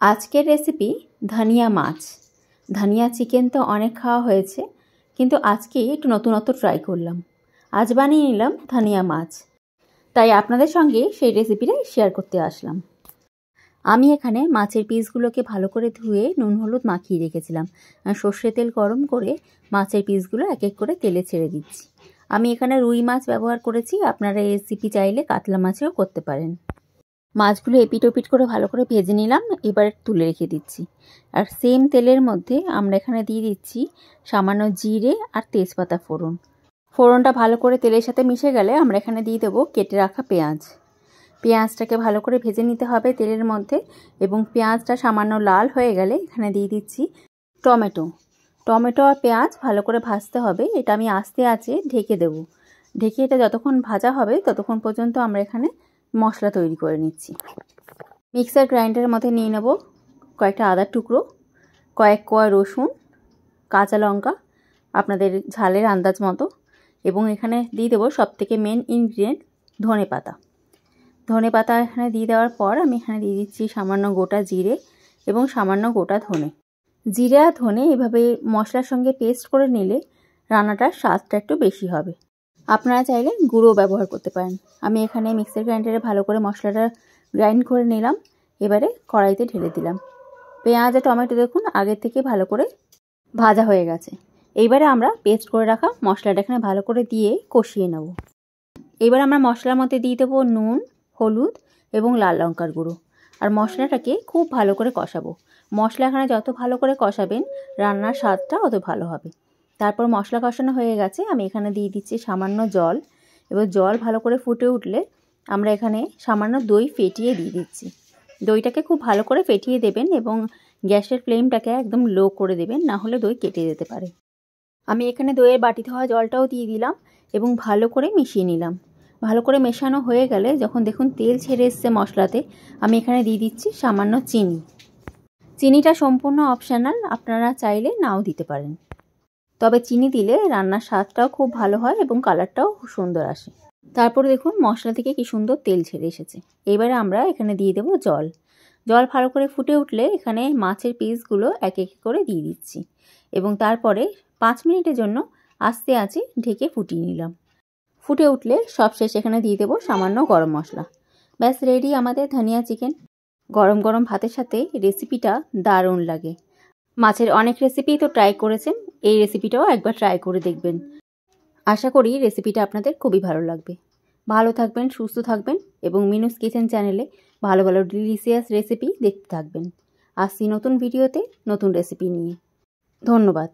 আজকের রেসিপি ধনিয়া মাছ। ধনিয়া চিকেন তো অনেক খাওয়া হয়েছে, কিন্তু আজকে একটু নতুনত্ব ট্রাই করলাম। আজ বানিয়ে নিলাম ধনিয়া মাছ, তাই আপনাদের সঙ্গে সেই রেসিপিটাই শেয়ার করতে আসলাম। আমি এখানে মাছের পিসগুলোকে ভালো করে ধুয়ে নুন হলুদ মাখিয়ে রেখেছিলাম। সর্ষে তেল গরম করে মাছের পিসগুলো এক এক করে তেলে ছেড়ে দিচ্ছি। আমি এখানে রুই মাছ ব্যবহার করেছি, আপনারা এই রেসিপি চাইলে কাতলা মাছেও করতে পারেন। মাছগুলো এপিট ওপিট করে ভালো করে ভেজে নিলাম, এবার তুলে রেখে দিচ্ছি। আর সেম তেলের মধ্যে আমরা এখানে দিয়ে দিচ্ছি সামান্য জিরে আর তেজপাতা ফোড়ন। ফোড়নটা ভালো করে তেলের সাথে মিশে গেলে আমরা এখানে দিয়ে দেবো কেটে রাখা পেঁয়াজ। পেঁয়াজটাকে ভালো করে ভেজে নিতে হবে তেলের মধ্যে, এবং পেঁয়াজটা সামান্য লাল হয়ে গেলে এখানে দিয়ে দিচ্ছি টমেটো আর পেঁয়াজ ভালো করে ভাজতে হবে। এটা আমি আস্তে আঁচে ঢেকে দেবো। ঢেকে এটা যতক্ষণ ভাজা হবে ততক্ষণ পর্যন্ত আমরা এখানে মশলা তৈরি করে নিচ্ছি। মিক্সার গ্রাইন্ডারের মধ্যে নিয়ে নেব কয়েকটা আদার টুকরো, কয়েক কোয়া রসুন, কাঁচা লঙ্কা আপনাদের ঝালের আন্দাজ মতো, এবং এখানে দিয়ে দেবো সবথেকে মেন ইনগ্রিডিয়েন্ট ধনে পাতা। এখানে দিয়ে দেওয়ার পর আমি এখানে দিয়ে দিচ্ছি সামান্য গোটা জিরে এবং সামান্য গোটা ধনে। জিরে আর ধনে এভাবে মশলার সঙ্গে পেস্ট করে নিলে রান্নাটার স্বাদটা একটু বেশি হবে। আপনারা চাইলে গুঁড়ো ব্যবহার করতে পারেন। আমি এখানে মিক্সার গ্রাইন্ডারে ভালো করে মশলাটা গ্রাইন্ড করে নিলাম, এবারে কড়াইতে ঢেলে দিলাম। পেঁয়াজ আর টমেটো দেখুন আগের থেকে ভালো করে ভাজা হয়ে গেছে। এইবারে আমরা পেস্ট করে রাখা মশলাটা এখানে ভালো করে দিয়ে কষিয়ে নেব। এবার আমরা মশলার মধ্যে দিয়ে দেবো নুন, হলুদ এবং লাল লঙ্কার গুঁড়ো, আর মশলাটাকে খুব ভালো করে কষাবো। মশলা এখানে যত ভালো করে কষাবেন রান্নার স্বাদটা অত ভালো হবে। তারপর মশলা কষানো হয়ে গেছে, আমি এখানে দিয়ে দিচ্ছি সামান্য জল। এবার জল ভালো করে ফুটে উঠলে আমরা এখানে সামান্য দই ফেটিয়ে দিয়ে দিচ্ছি। দইটাকে খুব ভালো করে ফেটিয়ে দেবেন এবং গ্যাসের ফ্লেমটাকে একদম লো করে দেবেন, না হলে দই কেটে যেতে পারে। আমি এখানে দইয়ের বাটি ধোয়া জলটাও দিয়ে দিলাম এবং ভালো করে মিশিয়ে নিলাম। ভালো করে মেশানো হয়ে গেলে যখন দেখুন তেল ছেড়ে এসছে মশলাতে, আমি এখানে দিয়ে দিচ্ছি সামান্য চিনি। চিনিটা সম্পূর্ণ অপশনাল, আপনারা চাইলে নাও দিতে পারেন, তবে চিনি দিলে রান্নার স্বাদটাও খুব ভালো হয় এবং কালারটাও খুব সুন্দর আসে। তারপর দেখুন মশলা থেকে কি সুন্দর তেল ছেড়ে এসেছে। এবারে আমরা এখানে দিয়ে দেবো জল। জল ভালো করে ফুটে উঠলে এখানে মাছের পিসগুলো এক এক করে দিয়ে দিচ্ছি এবং তারপরে 5 মিনিটের জন্য আস্তে আঁচে ঢেকে ফুটিয়ে নিলাম। ফুটে উঠলে সবশেষ এখানে দিয়ে দেবো সামান্য গরম মশলা। ব্যাস রেডি আমাদের ধনিয়া চিকেন। গরম গরম ভাতের সাথে রেসিপিটা দারুণ লাগে। মাছের অনেক রেসিপি তো ট্রাই করেছেন, এই রেসিপিটাও একবার ট্রাই করে দেখবেন। আশা করি রেসিপিটা আপনাদের খুবই ভালো লাগবে। ভালো থাকবেন, সুস্থ থাকবেন এবং মিনুস কিচেন চ্যানেলে ভালো ভালো ডিলিশিয়াস রেসিপি দেখতে থাকবেন। আসছি নতুন ভিডিওতে নতুন রেসিপি নিয়ে। ধন্যবাদ।